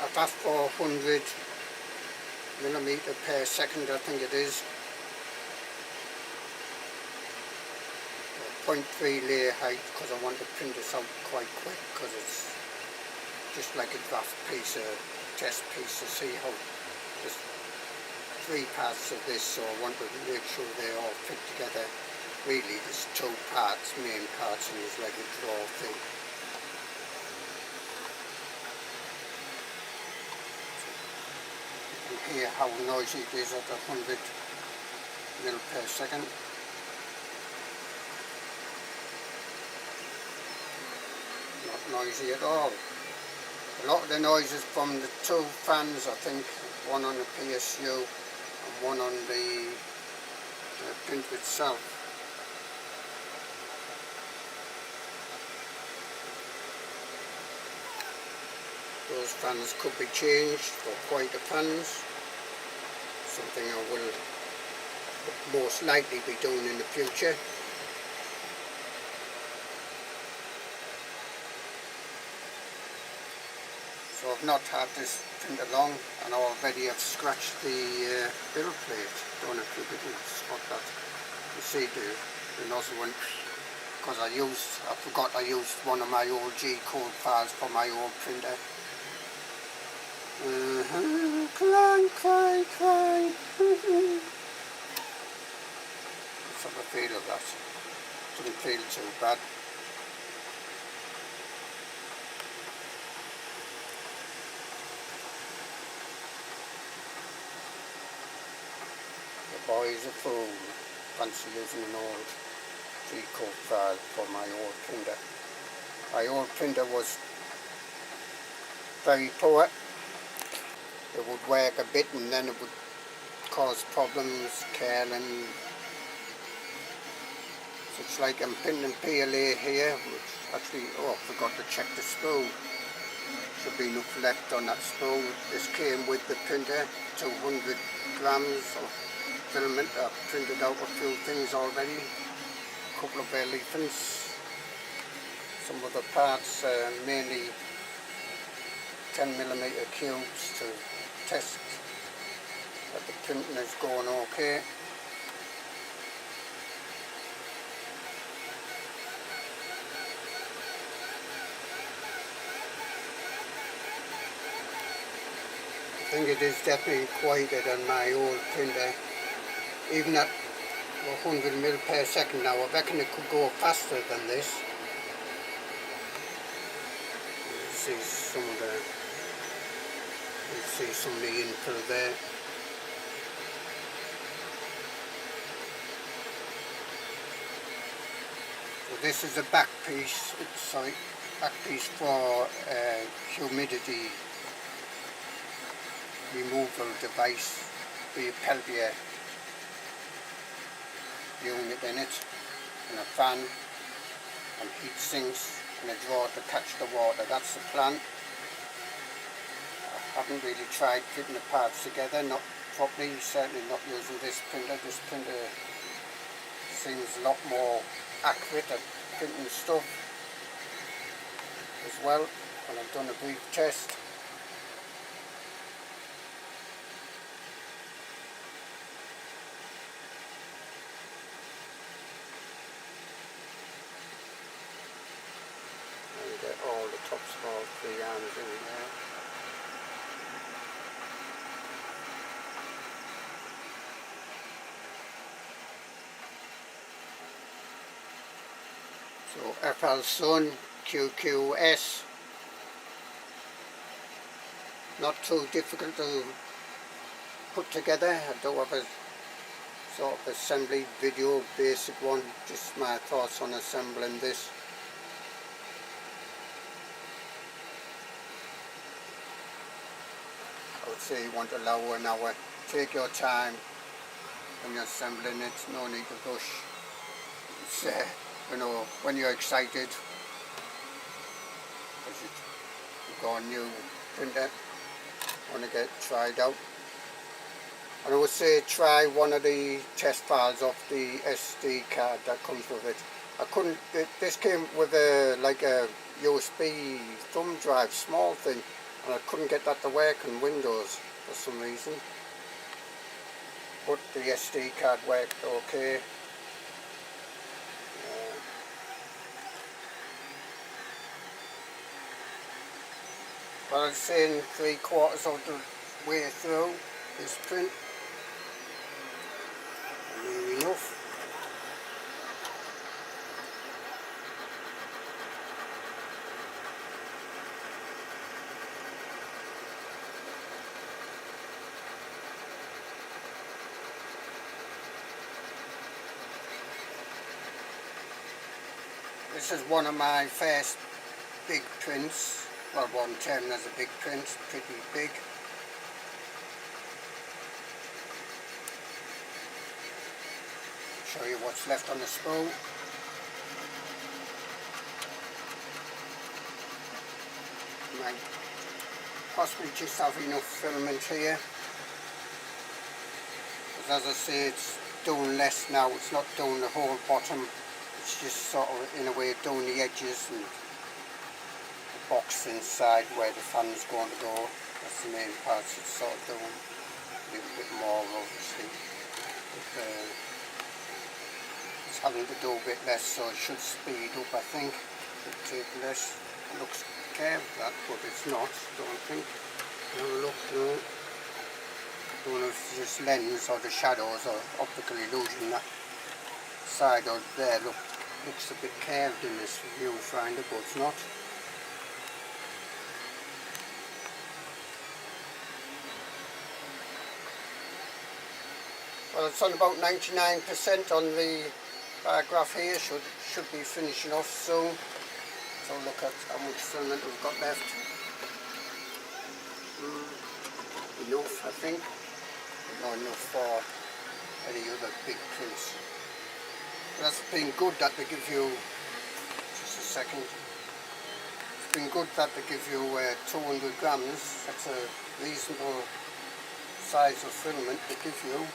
I've asked for 100 millimeter per second, I think it is. 0.3 layer height, because I want to print this out quite quick, because it's just like a draft piece, a test piece, to see how there's 3 parts of this, so I want to make sure they all fit together. Really there's 2 parts, main parts, and there's like a draw thing. You can hear how noisy it is at 100 mil per second. Not noisy at all. A lot of the noise is from the 2 fans, I think, one on the FLSU and one on the print itself. Those fans could be changed for quieter fans, something I will most likely be doing in the future. So I've not had this printer long, and I already have scratched the build plate. Don't know if you can spot that. You see the nozzle went, because I forgot I used one of my old G-code files for my old printer. Cry, cry, cry. Let's have a feel of that. Doesn't feel too bad. The boy's a fool. Fancy using an old G-code file for my old printer. My old printer was very poor. It would work a bit and then it would cause problems, curling. So it's like I'm printing PLA here, which actually, oh, I forgot to check the spool. Should be enough left on that spool. This came with the printer, 200 grams of filament. I've printed out a few things already, a couple of elephants, some other parts, mainly 10mm cubes to test that the printing is going okay. I think it is definitely quieter than my old printer. Even at 100 mil per second now, I reckon it could go faster than this. You see some of the infill there. So this is a back piece. Back piece for humidity removal device. The Pelvier unit in it, and a fan, and heat sinks, and a drawer to catch the water. That's the plan. I haven't really tried putting the parts together, not properly, certainly not using this printer. This printer seems a lot more accurate at printing stuff as well, and I've done a brief test. Get all the top small 3 arms in there. So FLSUN QQ S. Not too difficult to put together. I do have a sort of assembly video, basic one, just my thoughts on assembling this. I would say you want to allow an hour. Take your time when you're assembling it, no need to rush. It's, you know, when you're excited, because you've got a new printer, want to get tried out. And I would say try one of the test files off the SD card that comes with it. This came with like a USB thumb drive, small thing. and I couldn't get that to work on Windows for some reason, but the SD card worked okay. Well, I'm saying 3/4 of the way through this print, near enough. This is one of my first big prints, well, one term as a big print, pretty big. Show you what's left on the spool. Might possibly just have enough filament here, because as I say, it's doing less now, it's not doing the whole bottom, it's just sort of in a way doing the edges and the box inside where the fan's going to go. That's the main parts it's sort of doing a little bit more, obviously. But, it's having to do a bit less, so it should speed up, I think. It'll take less. It looks curved, that, but it's not, don't think. Have a look, no. Don't know if it's just lens or the shadows or optical illusion. That side out there looks a bit curved in this viewfinder, but it's not. Well, it's on about 99% on the bar graph here, should be finishing off soon. So look at how much filament we've got left. Enough, I think. Not enough for any other big prints. But that's been good that they give you, just a second, it's been good that they give you 200 grams, that's a reasonable size of filament they give you.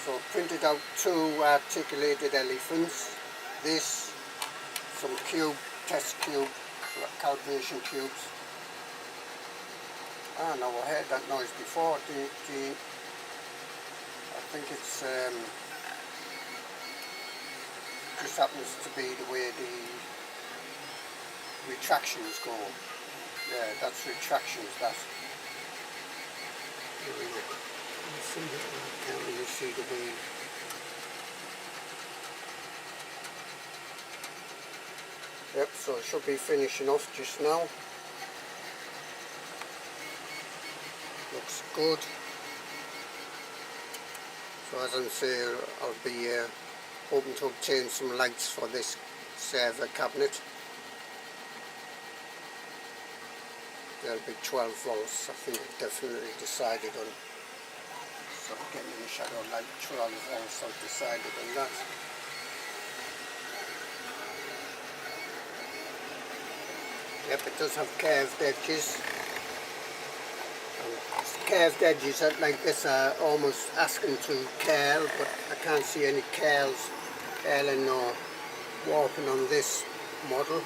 So printed out 2 articulated elephants, this, some test cube, calibration cubes. Ah, no, I heard that noise before. I think it's just happens to be the way the retractions go. Yeah, that's retractions. That's. Here we look. Can't really see the way. Yep, so it should be finishing off just now. Looks good. So as I'm saying, I'll be hoping to obtain some lights for this server cabinet. They'll be 12 volts, I think I've definitely decided on. So getting in the shadow light, 12 volts, I've decided on that. Yep, it does have curved edges. Curved edges like this are almost asking to curl, but I can't see any curling or warping on this model.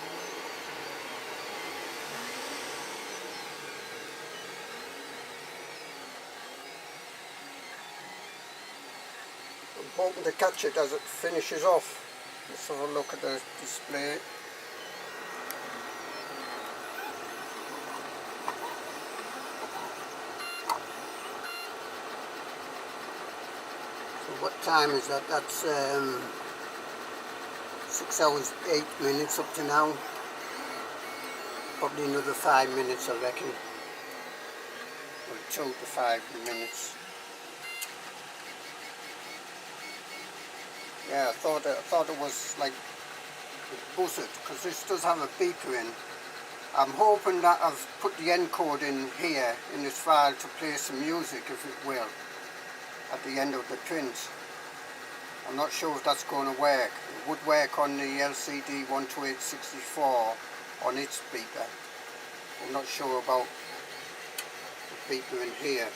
I'm hoping to catch it as it finishes off. Let's have a look at the display. What time is that? That's 6 hours 8 minutes up to now. Probably another 5 minutes, I reckon. Or 2 to 5 minutes. Yeah, I thought it was like buzzard, because this does have a beeper in. I'm hoping that I've put the encode in here in this file to play some music, if it will, at the end of the print. I'm not sure if that's going to work. It would work on the LCD 12864 on its beeper. I'm not sure about the beeper in here.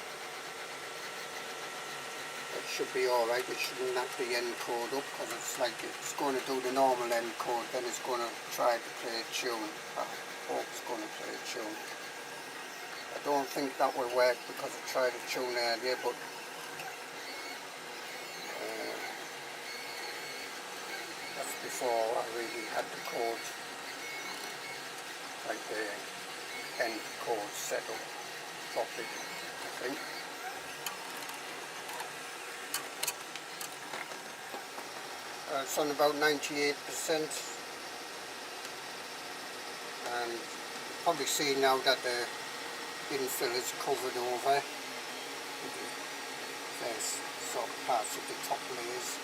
It should be alright, it shouldn't knock the encode up, because it's like it's going to do the normal encode, then it's going to try to play a tune. I hope it's going to play a tune. don't think that will work because I tried to tune earlier, but that's before I really had the code, like the end code set up properly, I think. It's on about 98%, and you probably see now that the infill is covered over. There's sort of parts of the top layers.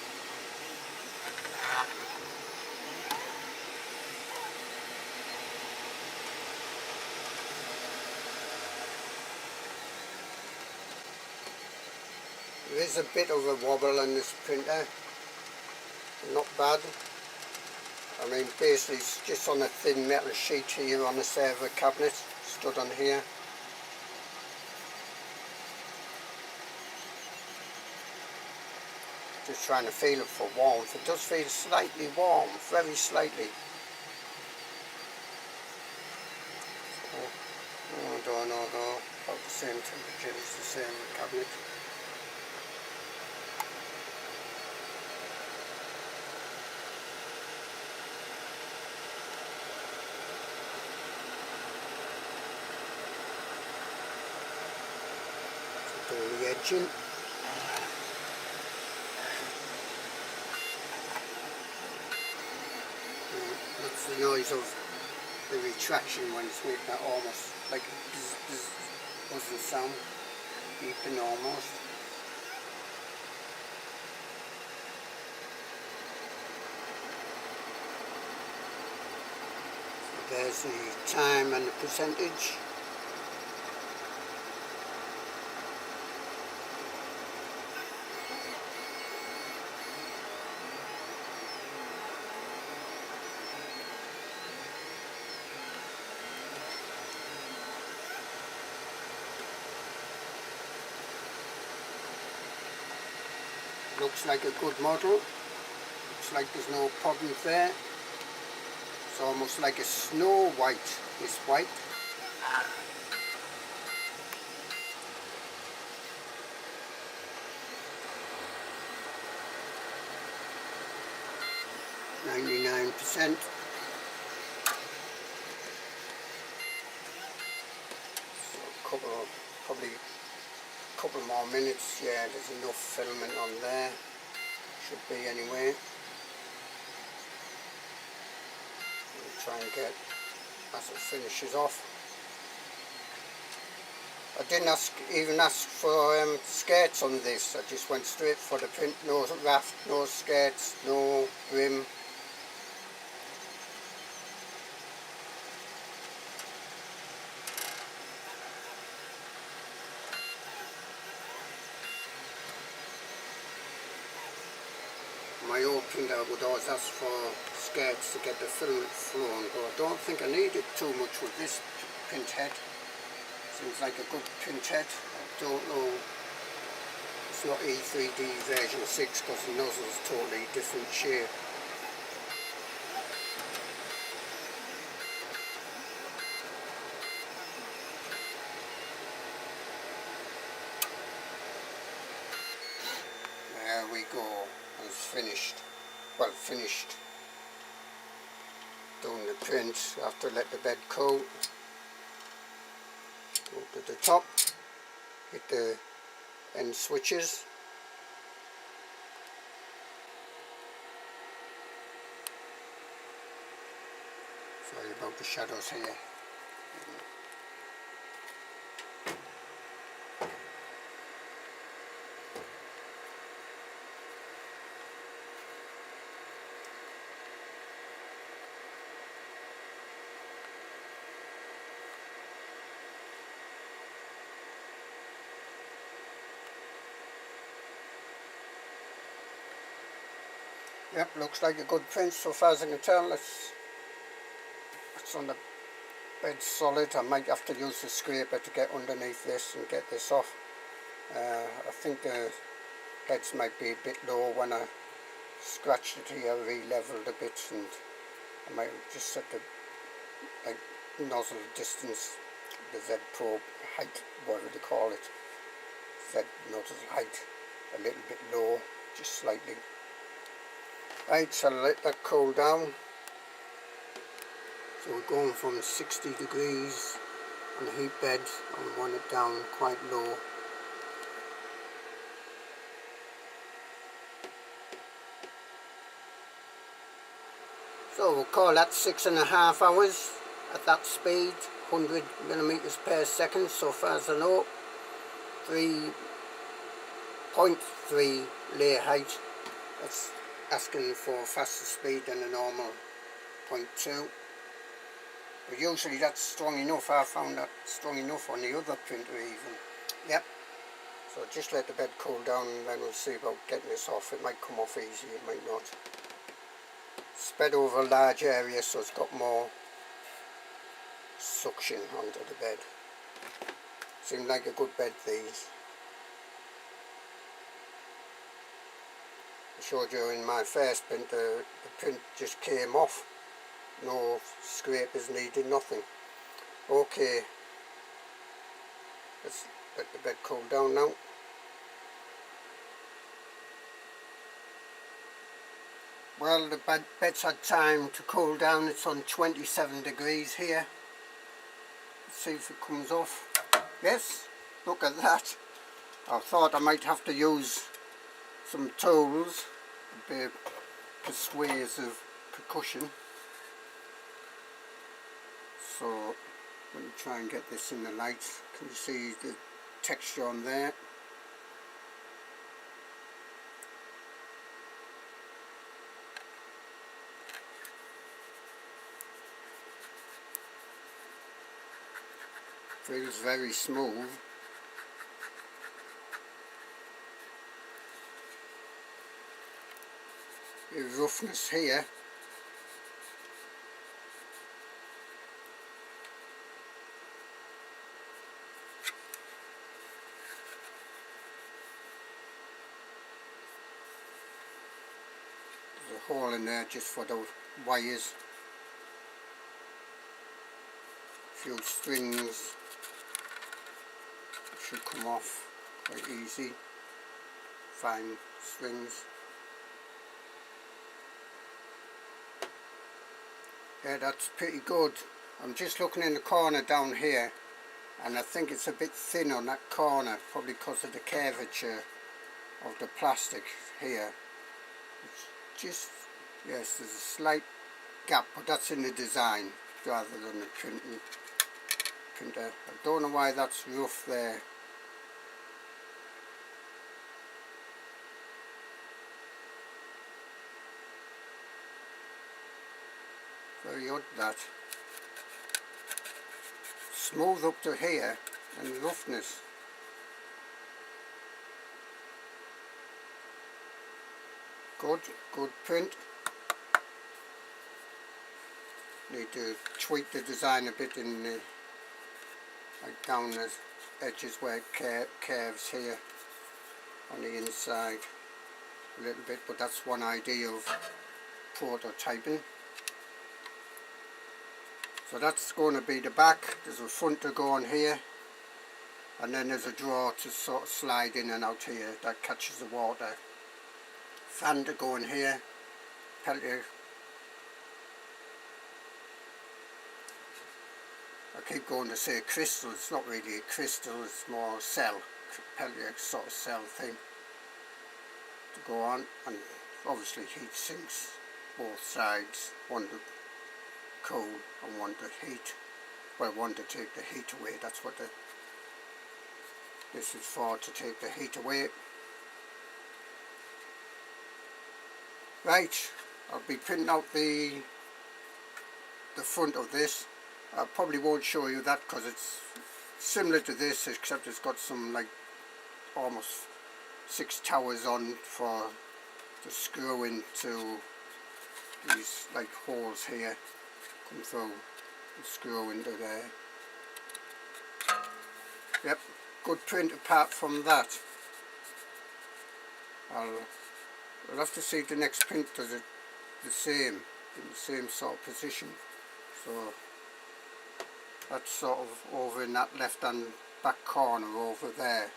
There is a bit of a wobble on this printer, not bad. I mean, basically it's just on a thin metal sheet here on the server cabinet, stood on here. Just trying to feel it for warmth. It does feel slightly warm, very slightly. I don't know though, about the same temperature as the same cabinet. Doing the edging. That's the noise of the retraction when it's making that almost like a bzz, bzz, buzzing sound, beeping almost. So there's the time and the percentage. Looks like a good model. Looks like there's no problems there. It's almost like a snow white, this white. %. So probably a couple more minutes. Yeah, there's enough filament on there. Should be anyway. We'll try and get as it finishes off. I didn't even ask for skirts on this. I just went straight for the print. No raft, no skirts, no brim. My old printer would always ask for skirts to get the filament flowing, but I don't think I need it too much with this print head. Seems like a good print head. I don't know. It's not E3D version 6 because the nozzle is totally different shape. There we go. It's finished. Well, finished doing the print. I have to let the bed cool. Go to the top, hit the end switches. Sorry about the shadows here. Yep, looks like a good print so far as I can tell. It's on the bed solid. I might have to use the scraper to get underneath this and get this off. I think the heads might be a bit low. When I scratched it here, re-leveled a bit, and I might just set the nozzle distance, the Z probe height, whatever they call it. Z notice height a little bit low, just slightly. Right, so I'll let that cool down. So we're going from 60 degrees on the heat bed, and we want it down quite low. So we'll call that 6.5 hours at that speed, 100 millimeters per second, so far as I know. 3.3 layer height. That's asking for faster speed than a normal 0.2. But usually that's strong enough. I found that strong enough on the other printer even. Yep. So just let the bed cool down and then we'll see about getting this off. It might come off easy, it might not. Spread over a large area so it's got more suction onto the bed. Seemed like a good bed, these. I showed you in my first print, the print just came off. No scrapers needed, nothing. Okay, let's let the bed cool down now. Well, the bed's had time to cool down. It's on 27 degrees here. Let's see if it comes off. Yes, look at that. I thought I might have to use some tools, a bit persuasive percussion. So let me try and get this in the light. Can you see the texture on there? Feels very smooth. The roughness here. There's a hole in there just for the wires. A few strings. Should come off quite easy. Fine strings. Yeah, that's pretty good. I'm just looking in the corner down here and I think it's a bit thin on that corner, probably because of the curvature of the plastic here. It's just, yes, there's a slight gap, but that's in the design rather than the printer. I don't know why that's rough there. Very odd that. Smooth up to here and roughness. Good print. Need to tweak the design a bit in the, like down the edges where it curves here on the inside a little bit, but that's one idea of prototyping. So that's going to be the back. There's a front to go on here, and then there's a drawer to sort of slide in and out here that catches the water. Fan to go in here, peltier. I keep going to say crystal, it's not really a crystal, it's more a cell, peltier sort of cell thing to go on, and obviously heat sinks both sides, one to cool and one to heat. Well, one to take the heat away, that's what this is for, to take the heat away. Right, I'll be printing out the front of this. I probably won't show you that because it's similar to this, except it's got some like almost 6 towers on for to screw into these like holes here. Come through and screw into there. Yep, good print apart from that. I'll have to see if the next print does it the same, in the same sort of position. So that's sort of over in that left hand back corner over there.